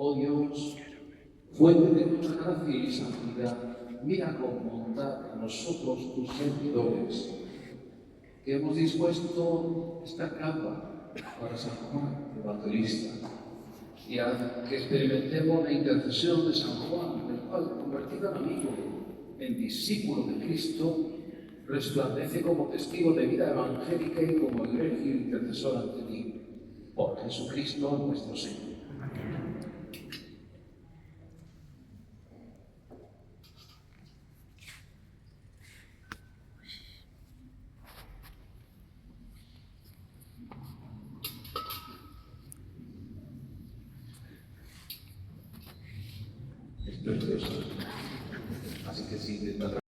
Oh Dios, fuente de tu gracia y santidad, mira con bondad a nosotros, tus servidores, que hemos dispuesto esta capa para San Juan Evangelista, y haz que experimentemos la intercesión de San Juan, el cual, convertido en amigo, en discípulo de Cristo, resplandece como testigo de vida evangélica y como egregio intercesor ante ti, por Jesucristo nuestro Señor.